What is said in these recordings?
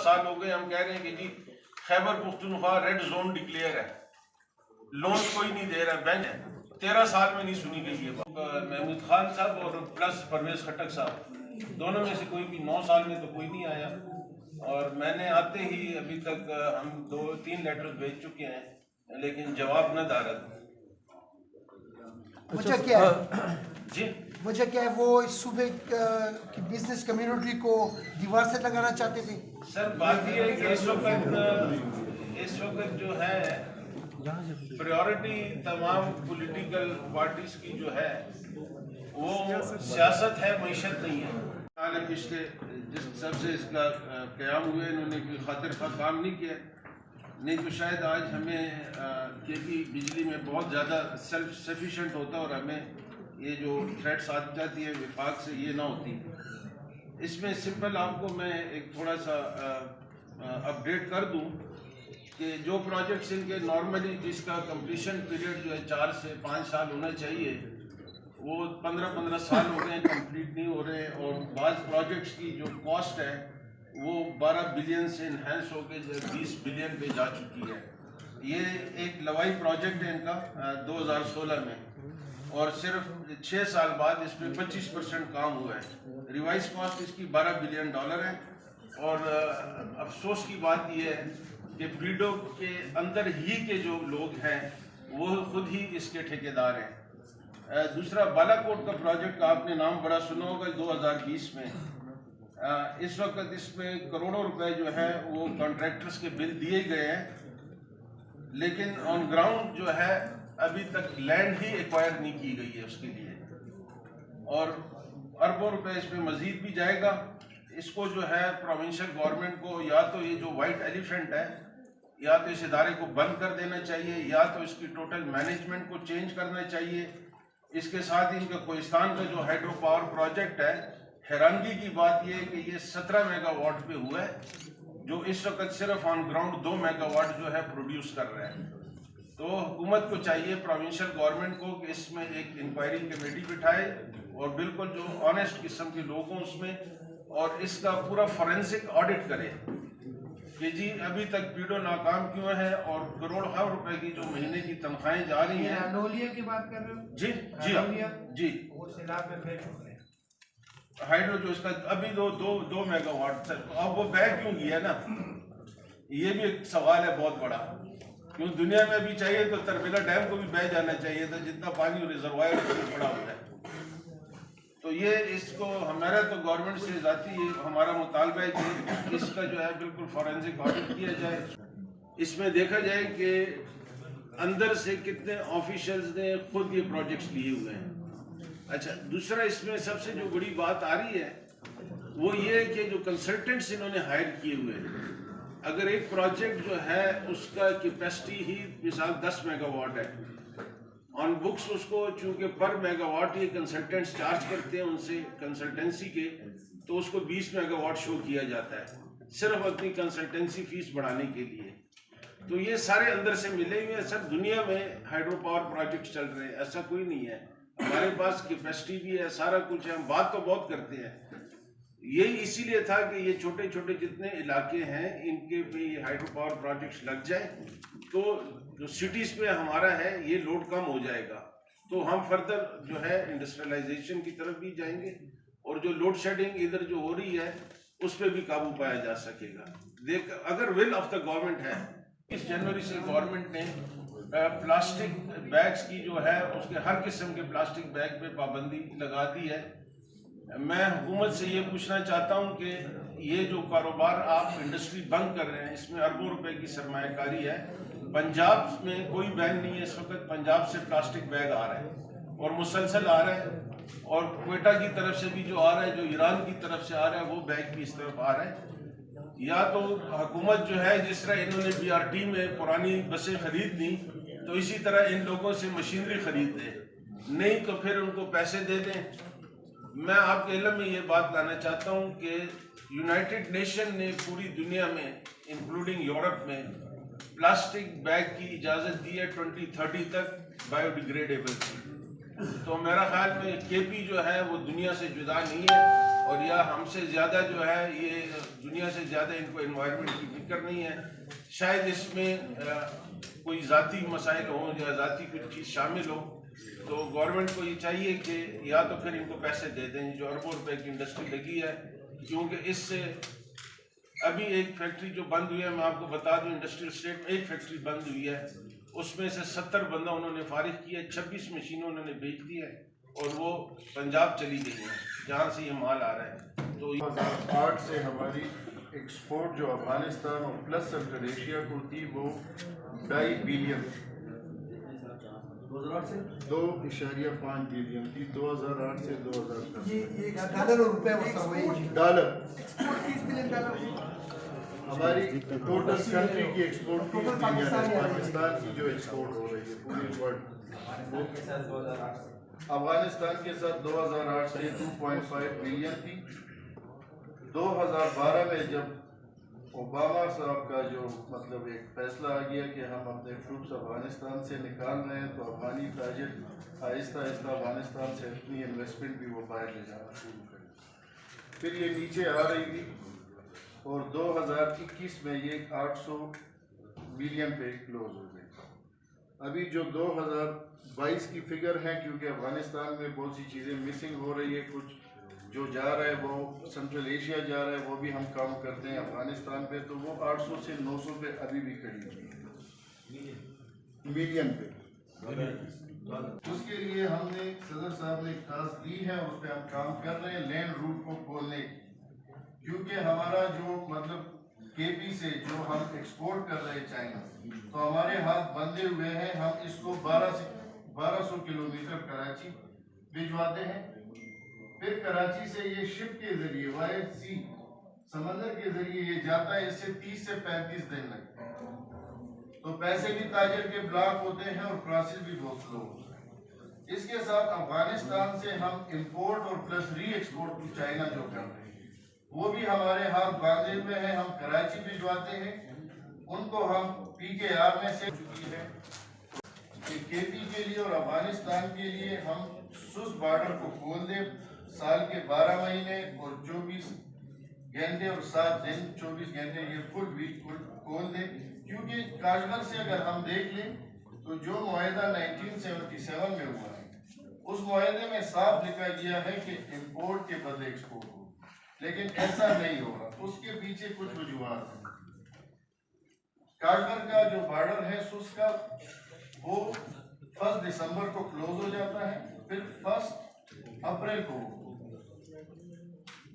साल हो गए हम कह रहे हैं कि जी Khyber Pakhtunkhwa red zone declare है, लोन कोई नहीं दे रहा, बैंक है। 13 साल में नहीं सुनी गई ये बात। महमूद खान साहब और प्लस परवेज खटक साहब, दोनों में से कोई भी 9 साल में तो कोई नहीं आया। और मैंने आते ही अभी तक हम 2-3 लेटर भेज चुके हैं, लेकिन जवाब न दारद। वजह क्या है जी, वजह क्या है? वो इस सूबे की बिजनेस कम्युनिटी को दीवार से लगाना चाहते थे। सर बात ये है कि इस वक्त जो है प्रायोरिटी तमाम पॉलिटिकल पार्टीज की जो है वो सियासत है, मईशत नहीं है। हाल पिछले जिस सबसे इसका क़याम हुए इन्होंने कोई खातिर खा काम नहीं किया, नहीं तो शायद आज हमें केपी बिजली में बहुत ज़्यादा सेल्फ सफिशेंट होता और हमें ये जो थ्रेट्स आ जाती है विफाक से ये ना होती। इसमें सिंपल आपको मैं एक थोड़ा सा अपडेट कर दूं कि जो प्रोजेक्ट्स इनके नॉर्मली जिसका कंप्लीशन पीरियड जो है 4 से 5 साल होना चाहिए, वो 15-15 साल हो गए कंप्लीट नहीं हो रहे। और बाज़ प्रोजेक्ट्स की जो कॉस्ट है वो 12 बिलियन से इन्हेंस होकर 20 बिलियन पे जा चुकी है। ये एक लवाई प्रोजेक्ट है इनका 2016 में, और सिर्फ 6 साल बाद इसमें 25% काम हुआ है। रिवाइज कॉस्ट इसकी $12 बिलियन है। और अफसोस की बात यह है कि पीडो के अंदर ही के जो लोग हैं वो खुद ही इसके ठेकेदार हैं। दूसरा बालाकोट का प्रोजेक्ट का आपने नाम बड़ा सुना होगा, 2020 में इस वक्त इसमें करोड़ों रुपए जो है वो कॉन्ट्रैक्टर्स के बिल दिए गए हैं, लेकिन ऑन ग्राउंड जो है अभी तक लैंड ही एक्वायर नहीं की गई है उसके लिए, और अरबों रुपए इसमें मजीद भी जाएगा। इसको जो है प्रोविंशियल गवर्नमेंट को या तो ये जो वाइट एलिफेंट है या तो इस इदारे को बंद कर देना चाहिए, या तो इसकी टोटल मैनेजमेंट को चेंज करना चाहिए। इसके साथ ही इनका कोहिस्तान का जो हाइड्रो पावर प्रोजेक्ट है, हैरानगी की बात यह है कि ये 17 मेगावाट पे हुआ है, जो इस वक्त सिर्फ ऑन ग्राउंड 2 मेगावाट जो है प्रोड्यूस कर रहे हैं। तो हुकूमत को चाहिए, प्रोविंशियल गवर्नमेंट को, कि इसमें एक इंक्वायरी कमेटी बिठाए और बिल्कुल जो ऑनेस्ट किस्म के लोग हों उसमें, और इसका पूरा फॉरेंसिक ऑडिट करे कि जी अभी तक पीडो नाकाम क्यों है, और करोड़ों रुपए की जो महीने की तनख्वाहें जा रही हैं। अनोलिया की बात कर रहे हो? जी जी जी, वो सैलाब में फेल हो गए। हाइड्रो जो इसका अभी 2 मेगावाट तक, तो अब वो बैग क्यों गया ना, ये भी एक सवाल है बहुत बड़ा। क्यों दुनिया में भी चाहिए तो तरबेला डैम को भी बह जाना चाहिए था, जितना पानी रिजर्वायर पड़ा होता है। तो ये इसको हमारा तो गवर्नमेंट से जाती है, हमारा मुतालबा है कि इसका जो है बिल्कुल फॉरेंसिक ऑडिट किया जाए। इसमें देखा जाए कि अंदर से कितने ऑफिशियल्स ने खुद ये प्रोजेक्ट्स लिए हुए हैं। अच्छा, दूसरा इसमें सबसे जो बड़ी बात आ रही है वो ये है कि जो कंसल्टेंट्स इन्होंने हायर किए हुए हैं, अगर एक प्रोजेक्ट जो है उसका कैपेसिटी ही मिसाल 10 मेगावाट है, ऑन बुक्स उसको चूंकि पर मेगावाट ये कंसल्टेंट्स चार्ज करते हैं उनसे कंसल्टेंसी के, तो उसको 20 मेगावाट शो किया जाता है सिर्फ अपनी कंसल्टेंसी फीस बढ़ाने के लिए। तो ये सारे अंदर से मिले हुए हैं। सब दुनिया में हाइड्रो पावर प्रोजेक्ट चल रहे हैं, ऐसा कोई नहीं है। हमारे पास कैपेसिटी भी है, सारा कुछ है, हम बात तो बहुत करते हैं। यही इसीलिए था कि ये छोटे छोटे जितने इलाके हैं इनके पे ये हाइड्रो पावर प्रोजेक्ट्स लग जाए, तो जो सिटीज़ पे हमारा है ये लोड कम हो जाएगा, तो हम फर्दर जो है इंडस्ट्रियलाइजेशन की तरफ भी जाएंगे, और जो लोड शेडिंग इधर जो हो रही है उस पर भी काबू पाया जा सकेगा। अगर विल ऑफ द गवर्नमेंट है, इस जनवरी से गवर्नमेंट ने प्लास्टिक बैग्स की जो है उसके हर किस्म के प्लास्टिक बैग पे पाबंदी लगा दी है। मैं हुकूमत से ये पूछना चाहता हूँ कि ये जो कारोबार आप इंडस्ट्री बंद कर रहे हैं, इसमें अरबों रुपए की सरमायाकारी है। पंजाब में कोई बैन नहीं है इस वक्त, पंजाब से प्लास्टिक बैग आ रहा है और मुसलसल आ रहा है, और क्वेटा की तरफ से भी जो आ रहा है, जो ईरान की तरफ से आ रहा है, वो बैग भी इस तरफ आ रहा है। या तो हुकूमत जो है जिस तरह इन्होंने BRT में पुरानी बसें खरीद ली, तो इसी तरह इन लोगों से मशीनरी खरीद दें, नहीं तो फिर उनको पैसे दे दें। मैं आपके इल्म में ये बात लाना चाहता हूँ कि यूनाइटेड नेशन ने पूरी दुनिया में इंक्लूडिंग यूरोप में प्लास्टिक बैग की इजाज़त दी है 2030 तक बायोडिग्रेडेबल की। तो मेरा ख्याल में केपी जो है वो दुनिया से जुदा नहीं है, और या हमसे ज़्यादा जो है ये दुनिया से ज़्यादा इनको एनवायरनमेंट की फिक्र नहीं है। शायद इसमें कोई ज़ाती मसाइल हों या ज़ाती कुछ चीज़ शामिल हो, तो गवर्नमेंट को ये चाहिए कि या तो फिर इनको पैसे दे दें। जो अरबों रुपए की इंडस्ट्री लगी है, क्योंकि इससे अभी एक फैक्ट्री जो बंद हुई है, मैं आपको बता दूं, इंडस्ट्रियल स्टेट में एक फैक्ट्री बंद हुई है, उसमें से 70 बंदा उन्होंने फारिग किया, 26 मशीनें उन्होंने बेच दी है और वो पंजाब चली गई हैं जहाँ से ये माल आ रहा है। तो 2008 से हमारी एक्सपोर्ट जो अफगानिस्तान और प्लस सेंट्रल एशिया को थी वो 2.5 बिलियन 2.5 बिलियन थी 2008 से 2010। ये डॉलर और रुपए वही डॉलर एक्सपोर्ट $30 बिलियन हमारी टोटल कंट्री की एक्सपोर्ट 30 बिलियन है। पाकिस्तान की जो एक्सपोर्ट हो रही है पूरी वर्ल्ड, अफगानिस्तान के साथ 2008 से 2.5 बिलियन थी। 2012 में जब ओबामा साहब का जो मतलब एक फैसला आ गया कि हम अपने ट्रूप्स अफगानिस्तान से निकाल रहे हैं, तो अफगानी ताजिर आहिस्ता आहिस्ता अफगानिस्तान से अपनी इन्वेस्टमेंट भी वो बाहर ले जाना शुरू करी। फिर ये नीचे आ रही थी और 2021 में ये 800 मिलियन पे क्लोज हो गई। अभी जो 2022 की फिगर है, क्योंकि अफगानिस्तान में बहुत सी चीज़ें मिसिंग हो रही है, कुछ जो जा रहा है वो सेंट्रल एशिया जा रहा है, वो भी हम काम करते हैं अफगानिस्तान पे, तो वो 800 से 900 पे अभी भी खड़ी हुई है मिलियन पे। उसके लिए हमने सदर साहब ने टास्क दी है, उस पर हम काम कर रहे हैं लैंड रूट को खोलने की, क्योंकि हमारा जो मतलब केपी से जो हम एक्सपोर्ट कर रहे हैं चाइना, तो हमारे हाथ बंधे हुए हैं। हम इसको 1200 किलोमीटर कराची भिजवाते हैं, फिर कराची से ये शिप के जरिए वाया सी समंदर के जरिए ये जाता है, इससे 30 से 35 दिन लगते हैं। तो पैसे भी ताजिर के ब्लॉक होते हैं और प्रोसेस भी बहुत स्लो होता है। इसके साथ अफगानिस्तान से हम इंपोर्ट और प्लस री एक्सपोर्ट टू चाइना जो कर रहे हैं, वो भी हमारे हाथ बांधे हुए हैं। हम कराची भिजवाते हैं, उनको हम PKR में से चुकी है केपी के लिए और अफगानिस्तान के लिए हम सुस बॉर्डर को खोल दें। साल के 12 महीने और 24 घंटे और 7 दिन 24 घंटे ये फुल वीक खोल दें, क्योंकि काश्मीर से अगर हम देख लें तो जो मुआहदा 1977 में हुआ है, उस मुआहदे में साफ लिखा गया है कि इंपोर्ट के बदले एक्सपोर्ट हो, लेकिन ऐसा नहीं हो रहा। उसके पीछे कुछ वजूहात हैं। काश्मीर का जो बॉर्डर है सुस का, वो 1 दिसंबर को क्लोज हो जाता है, फिर 1 अप्रैल को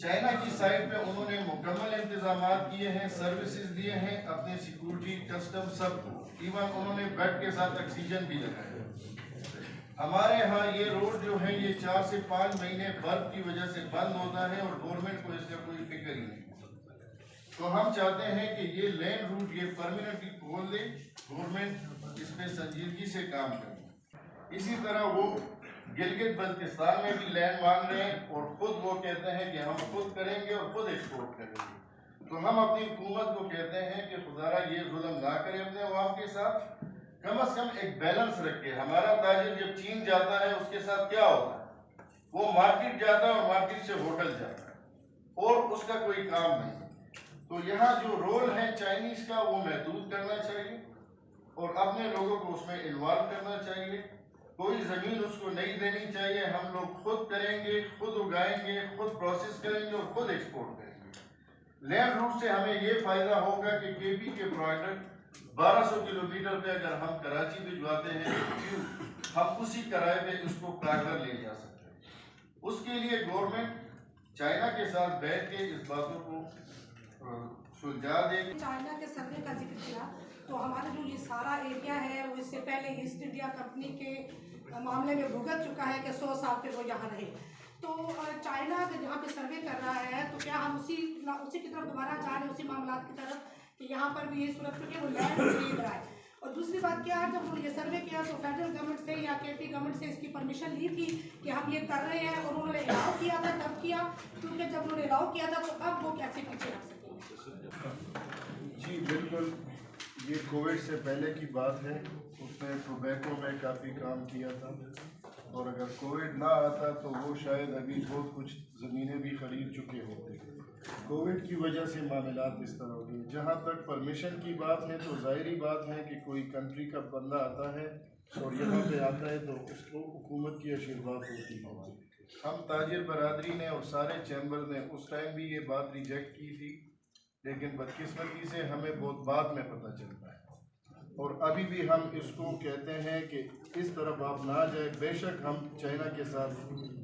चाइना की साइड पे उन्होंने मुकम्मल इंतजाम किए हैं, सर्विसेज दिए हैं, अपने सिक्योरिटी कस्टम सबको, इवन उन्होंने बेड के साथ ऑक्सीजन भी लगाया। हमारे यहाँ ये रोड जो है ये 4 से 5 महीने बर्फ की वजह से बंद होता है और गवर्नमेंट को इसका कोई फिक्र ही नहीं। तो हम चाहते हैं कि ये लैंड रूट ये परमानेंटली खोल दे, गवर्नमेंट इस पे संजीदगी से काम करे। इसी तरह वो गिलगित बल्तिस्तान में भी लैंड मांग रहे हैं और खुद वो कहते हैं कि हम खुद करेंगे और खुद एक्सपोर्ट करेंगे। तो हम अपनी हुकूमत को कहते हैं कि खुदारा ये जुल्म ना करें अपने अवाम के साथ, कम से कम एक बैलेंस रखे। हमारा ताजिर जब चीन जाता है उसके साथ क्या होता है, वो मार्केट जाता है और मार्केट से होटल जाता है और उसका कोई काम नहीं। तो यहाँ जो रोल है चाइनीज का वो महदूद करना चाहिए और अपने लोगों को उसमें इन्वॉल्व करना चाहिए। कोई जमीन उसको नहीं देनी चाहिए। हम लोग खुद करेंगे, खुद उगाएंगे, खुद प्रोसेस करेंगे और खुद एक्सपोर्ट करेंगे। लैंड रूट से हमें ये फायदा होगा कि केपी के प्रोडक्ट 1200 किलोमीटर पे अगर हम कराची भिजवाते हैं, हम उसी किराए पे उसको कागज ले जा सकते हैं। उसके लिए गवर्नमेंट चाइना के साथ बैठ के इस बातों को सुलझा देगी। चाइना के सर्वे का जिक्र किया, तो हमारा जो ये सारा एरिया है वो इससे पहले ईस्ट इंडिया कंपनी के मामले में भुगत चुका है कि 100 साल फिर वो यहाँ रहे। तो चाइना अगर यहाँ पे सर्वे कर रहा है तो क्या हम उसी की तरफ दोबारा जा रहे हैं, उसी मामला की तरफ कि यहाँ पर भी ये सूरत क्योंकि वो लैंड खरीद रहा है। और दूसरी बात क्या है, जब उन्होंने ये सर्वे किया तो फेडरल गवर्नमेंट से या केपी गवर्नमेंट से इसकी परमिशन ली थी कि हम ये कर रहे हैं और उन्होंने अलाउ किया था, तब किया, क्योंकि जब उन्होंने अलाउ किया था तो अब वो कैसे पीछे रख सकेंगे? जी बिल्कुल, ये कोविड से पहले की बात है। उसने टोबैको में काफ़ी काम किया था और अगर कोविड ना आता तो वो शायद अभी बहुत कुछ ज़मीनें भी खरीद चुके होते। कोविड की वजह से मामलात इस तरह हो गए। जहाँ तक परमिशन की बात है तो ज़ाहिरी बात है कि कोई कंट्री का बंदा आता है और यहाँ पे आता है तो उसको हुकूमत की आशीर्वाद होती है। हम ताजिर बरादरी ने और सारे चैम्बर ने उस टाइम भी ये बात रिजेक्ट की थी, लेकिन बदकिस्मती से हमें बहुत बाद में पता चलता है और अभी भी हम इसको कहते हैं कि इस तरफ आप ना जाए। बेशक हम चाइना के साथ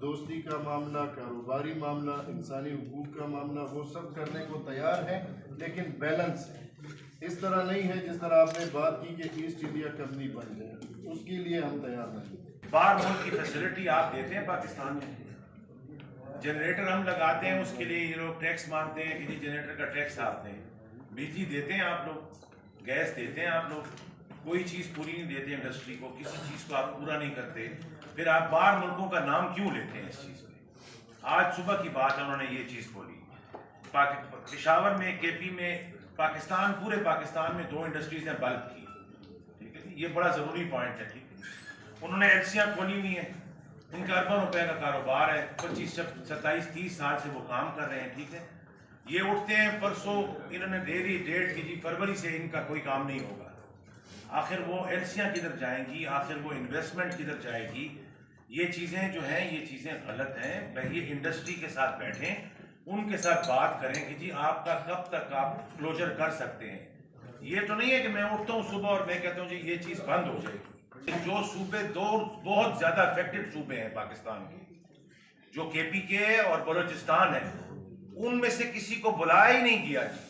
दोस्ती का मामला, कारोबारी मामला, इंसानी हुकूक का मामला वो सब करने को तैयार हैं, लेकिन बैलेंस है। इस तरह नहीं है जिस तरह आपने बात की कि ईस्ट इंडिया कंपनी बन जाए, उसके लिए हम तैयार नहीं। बार मुल्क की फैसिलिटी आप देते हैं पाकिस्तान में, जनरेटर हम लगाते हैं उसके लिए ये लोग टैक्स मांगते हैं कि जी जनरेटर का टैक्स आप दें, बिजली देते हैं आप लोग, गैस देते हैं आप लोग, कोई चीज़ पूरी नहीं देते इंडस्ट्री को, किसी चीज़ को आप पूरा नहीं करते, फिर आप बाहर मुल्कों का नाम क्यों लेते हैं इस चीज़ में। आज सुबह की बात है, उन्होंने ये चीज़ बोली पेशावर में, केपी में, पाकिस्तान, पूरे पाकिस्तान में 2 इंडस्ट्रीज हैं बल्ब की, ठीक है, ये बड़ा ज़रूरी पॉइंट है, ठीक है। उन्होंने एलसियाँ खोली हुई हैं, उनका अरबों रुपए का कारोबार है, 25, 27, 30 साल से वो काम कर रहे हैं, ठीक है। ये उठते हैं परसों, इन्होंने दे दी डेट की जी फरवरी से इनका कोई काम नहीं होगा। आखिर वो एलसियाँ किधर जाएंगी, आखिर वो इन्वेस्टमेंट किधर जाएगी। ये चीज़ें जो हैं ये चीज़ें गलत हैं। ये इंडस्ट्री के साथ बैठें, उनके साथ बात करें कि जी आपका कब तक आप क्लोजर कर सकते हैं। ये तो नहीं है कि मैं उठता हूँ सुबह और मैं कहता हूँ जी ये चीज़ बंद हो जाएगी। जो सूबे 2 बहुत ज़्यादा अफेक्टेड सूबे हैं पाकिस्तान के, जो केपी के और बलूचिस्तान है, उनमें से किसी को बुलाया ही नहीं गया जी।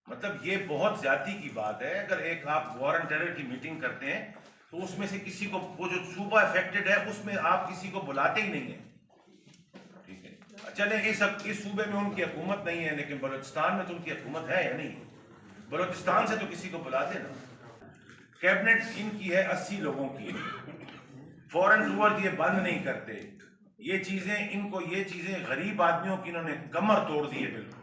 मतलब ये बहुत ज्यादती की बात है। अगर एक आप वॉर एंड टेरर की मीटिंग करते हैं तो उसमें से किसी को, वो जो सूबा अफेक्टेड है उसमें आप किसी को बुलाते ही नहीं है, ठीक है। चले इस सूबे में उनकी हुकूमत नहीं है, लेकिन बलूचिस्तान में तो उनकी हुकूमत है या नहीं। बलूचिस्तान से तो किसी को बुलाते ना। कैबिनेट इनकी है 80 लोगों की, फॉरेन टूर ये बंद नहीं करते। ये चीजें इनको, ये चीजें गरीब आदमियों की इन्होंने कमर तोड़ दी है बिल्कुल।